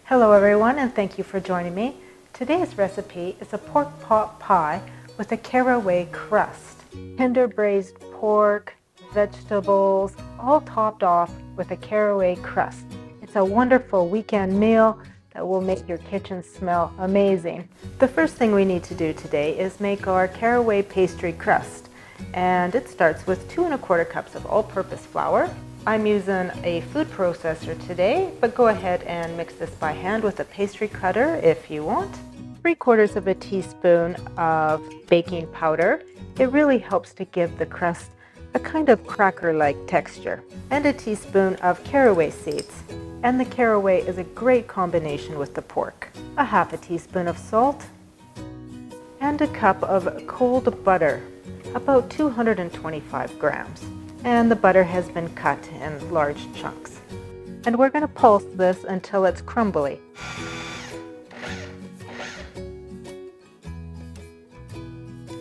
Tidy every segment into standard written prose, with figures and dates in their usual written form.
Hello everyone, and thank you for joining me. Today's recipe is a pork pot pie with a caraway crust. Tender braised pork, vegetables, all topped off with a caraway crust. It's a wonderful weekend meal that will make your kitchen smell amazing. The first thing we need to do today is make our caraway pastry crust. And it starts with 2 1/4 cups of all-purpose flour. I'm using a food processor today, but go ahead and mix this by hand with a pastry cutter if you want. 3/4 of a teaspoon of baking powder. It really helps to give the crust a kind of cracker-like texture. And a teaspoon of caraway seeds. And the caraway is a great combination with the pork. A 1/2 teaspoon of salt. And a cup of cold butter, about 225 grams. And the butter has been cut in large chunks. And we're going to pulse this until it's crumbly.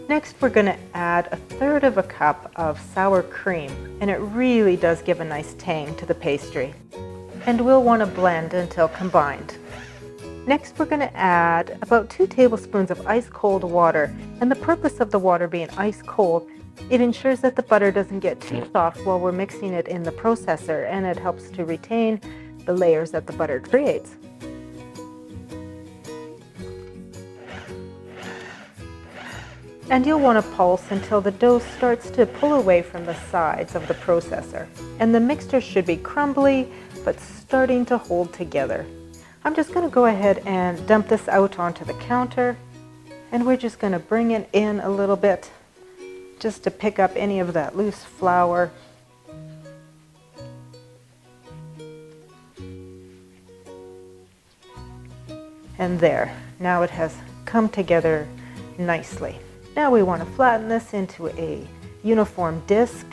Next, we're going to add 1/3 cup of sour cream, and it really does give a nice tang to the pastry. And we'll want to blend until combined. Next, we're going to add about 2 tablespoons of ice cold water, and the purpose of the water being ice cold, it ensures that the butter doesn't get too soft while we're mixing it in the processor, and it helps to retain the layers that the butter creates. And you'll want to pulse until the dough starts to pull away from the sides of the processor. And the mixture should be crumbly, but starting to hold together. I'm just going to go ahead and dump this out onto the counter, and we're just going to bring it in a little bit just to pick up any of that loose flour. And there, now it has come together nicely. Now we want to flatten this into a uniform disc.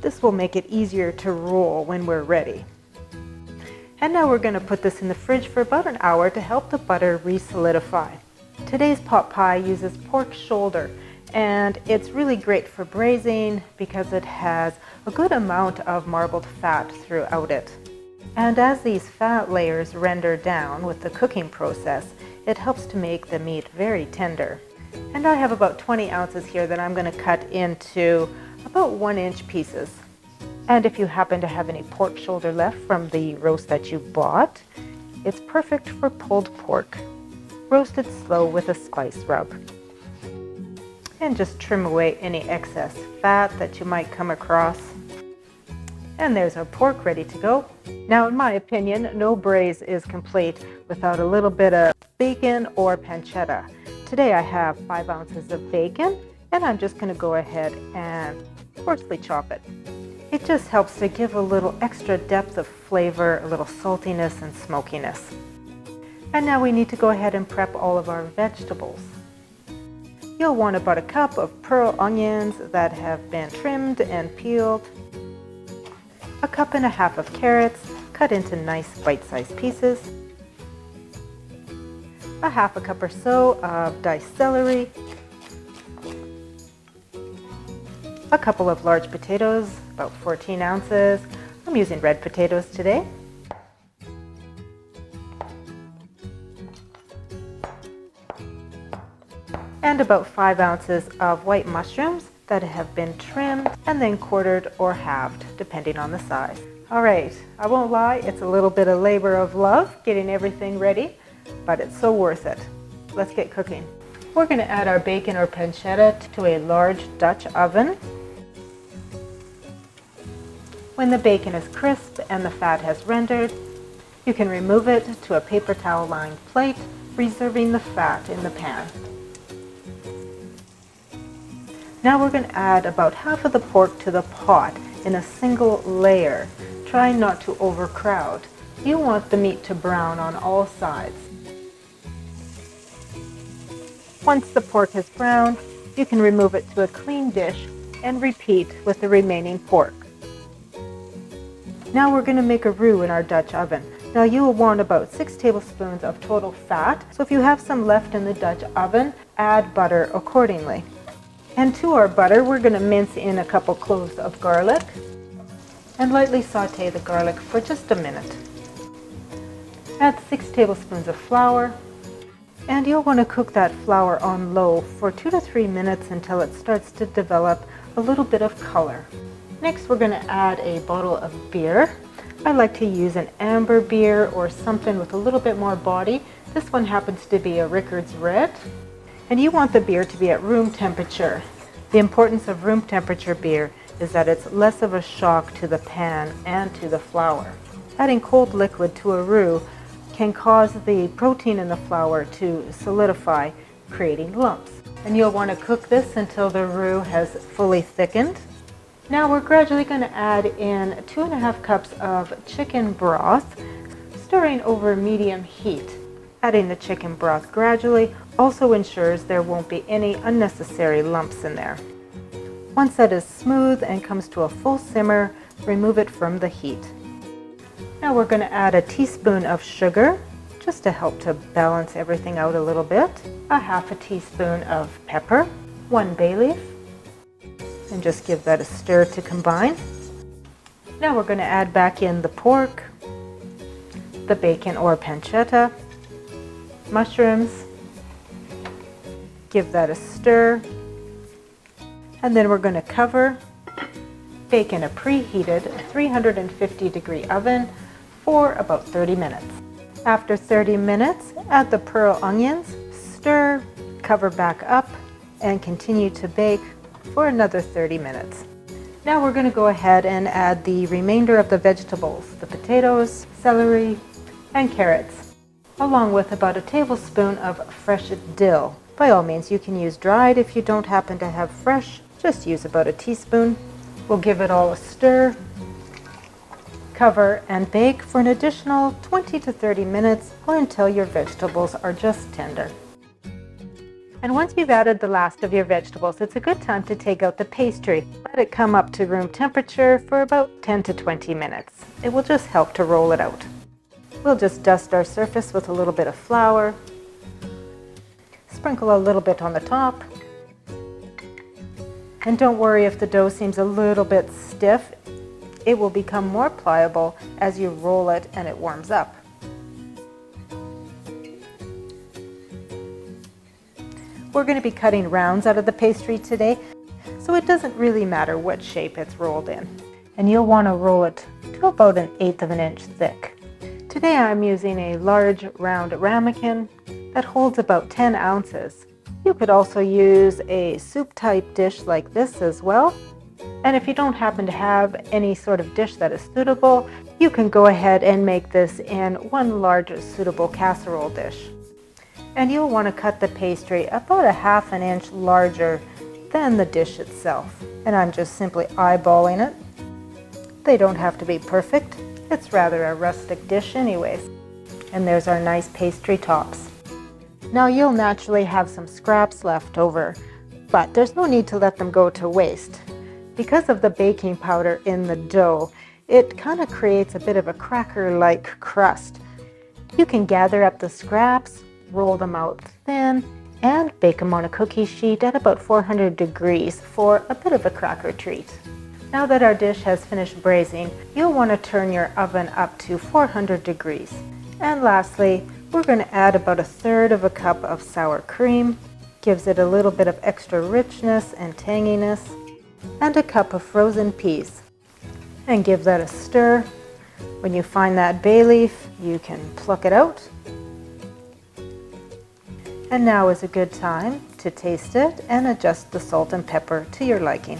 This will make it easier to roll when we're ready. And now we're going to put this in the fridge for about an hour to help the butter re-solidify. Today's pot pie uses pork shoulder, and it's really great for braising because it has a good amount of marbled fat throughout it. And as these fat layers render down with the cooking process, it helps to make the meat very tender. And I have about 20 ounces here that I'm going to cut into about 1-inch pieces. And if you happen to have any pork shoulder left from the roast that you bought, it's perfect for pulled pork. Roasted slow with a spice rub. And just trim away any excess fat that you might come across. And there's our pork ready to go. Now, in my opinion, no braise is complete without a little bit of bacon or pancetta. Today I have 5 ounces of bacon, and I'm just going to go ahead and coarsely chop it. It just helps to give a little extra depth of flavor, a little saltiness and smokiness. And now we need to go ahead and prep all of our vegetables. You'll want about 1 cup of pearl onions that have been trimmed and peeled, 1.5 cups of carrots cut into nice bite-sized pieces, 1/2 cup or so of diced celery, a couple of large potatoes, about 14 ounces. I'm using red potatoes today. And about 5 ounces of white mushrooms that have been trimmed and then quartered or halved, depending on the size. All right, I won't lie, it's a little bit of labor of love getting everything ready, but it's so worth it. Let's get cooking. We're going to add our bacon or pancetta to a large Dutch oven. When the bacon is crisp and the fat has rendered, you can remove it to a paper towel lined plate, reserving the fat in the pan. Now we're going to add about half of the pork to the pot in a single layer. Try not to overcrowd. You want the meat to brown on all sides. Once the pork has browned, you can remove it to a clean dish and repeat with the remaining pork. Now we're going to make a roux in our Dutch oven. Now you will want about 6 tablespoons of total fat, so if you have some left in the Dutch oven, add butter accordingly. And to our butter, we're going to mince in a couple cloves of garlic and lightly saute the garlic for just a minute. Add 6 tablespoons of flour, and you'll want to cook that flour on low for 2 to 3 minutes until it starts to develop a little bit of color. Next, we're going to add a bottle of beer. I like to use an amber beer or something with a little bit more body. This one happens to be a Rickard's Red. And you want the beer to be at room temperature. The importance of room temperature beer is that it's less of a shock to the pan and to the flour. Adding cold liquid to a roux can cause the protein in the flour to solidify, creating lumps. And you'll want to cook this until the roux has fully thickened. Now we're gradually going to add in 2.5 cups of chicken broth, stirring over medium heat. Adding the chicken broth gradually also ensures there won't be any unnecessary lumps in there. Once that is smooth and comes to a full simmer, remove it from the heat. Now we're going to add a teaspoon of sugar, just to help to balance everything out a little bit. A half a teaspoon of pepper, 1 bay leaf, and just give that a stir to combine. Now we're going to add back in the pork, the bacon or pancetta, mushrooms, give that a stir, and then we're going to cover, bake in a preheated 350-degree oven for about 30 minutes. After 30 minutes, add the pearl onions, stir, cover back up, and continue to bake for another 30 minutes. Now we're going to go ahead and add the remainder of the vegetables, the potatoes, celery, and carrots, along with about a tablespoon of fresh dill. By all means, you can use dried if you don't happen to have fresh. Just use about a teaspoon. We'll give it all a stir, cover, and bake for an additional 20 to 30 minutes or until your vegetables are just tender. And once you've added the last of your vegetables, it's a good time to take out the pastry. Let it come up to room temperature for about 10 to 20 minutes. It will just help to roll it out. We'll just dust our surface with a little bit of flour, sprinkle a little bit on the top, and don't worry if the dough seems a little bit stiff. It will become more pliable as you roll it and it warms up. We're going to be cutting rounds out of the pastry today, so it doesn't really matter what shape it's rolled in. And you'll want to roll it to about 1/8 of an inch thick. Today I'm using a large round ramekin that holds about 10 ounces. You could also use a soup type dish like this as well. And if you don't happen to have any sort of dish that is suitable, you can go ahead and make this in one large suitable casserole dish. And you'll want to cut the pastry about 1/2 inch larger than the dish itself. And I'm just simply eyeballing it. They don't have to be perfect. It's rather a rustic dish anyways. And there's our nice pastry tops. Now you'll naturally have some scraps left over, but there's no need to let them go to waste. Because of the baking powder in the dough, it kind of creates a bit of a cracker-like crust. You can gather up the scraps, roll them out thin, and bake them on a cookie sheet at about 400 degrees for a bit of a cracker treat. Now that our dish has finished braising, you'll want to turn your oven up to 400 degrees. And lastly, we're going to add about 1/3 of a cup of sour cream. Gives it a little bit of extra richness and tanginess. And a cup of frozen peas. And give that a stir. When you find that bay leaf, you can pluck it out. And now is a good time to taste it and adjust the salt and pepper to your liking.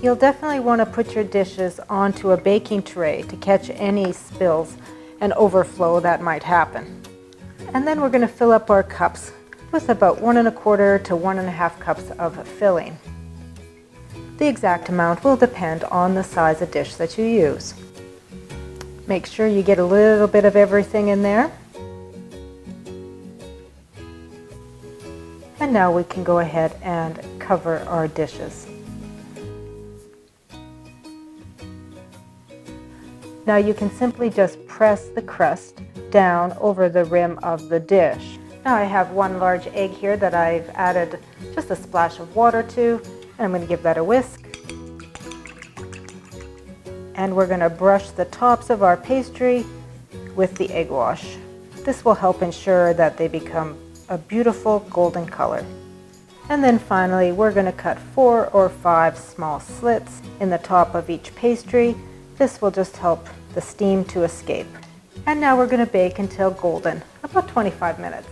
You'll definitely want to put your dishes onto a baking tray to catch any spills and overflow that might happen. And then we're going to fill up our cups with about 1 1/4 to 1 1/2 cups of filling. The exact amount will depend on the size of dish that you use. Make sure you get a little bit of everything in there. And now we can go ahead and cover our dishes. Now you can simply just press the crust down over the rim of the dish. Now I have 1 large egg here that I've added just a splash of water to, and I'm going to give that a whisk. And we're going to brush the tops of our pastry with the egg wash. This will help ensure that they become a beautiful golden color. And then finally, we're going to cut 4 or 5 small slits in the top of each pastry. This will just help the steam to escape. And now we're going to bake until golden, about 25 minutes.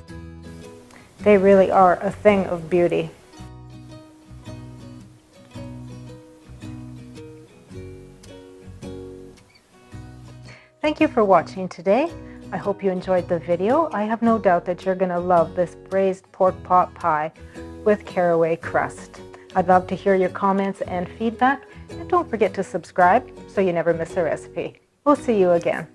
They really are a thing of beauty. Thank you for watching today. I hope you enjoyed the video. I have no doubt that you're going to love this braised pork pot pie with caraway crust. I'd love to hear your comments and feedback, and don't forget to subscribe so you never miss a recipe. We'll see you again.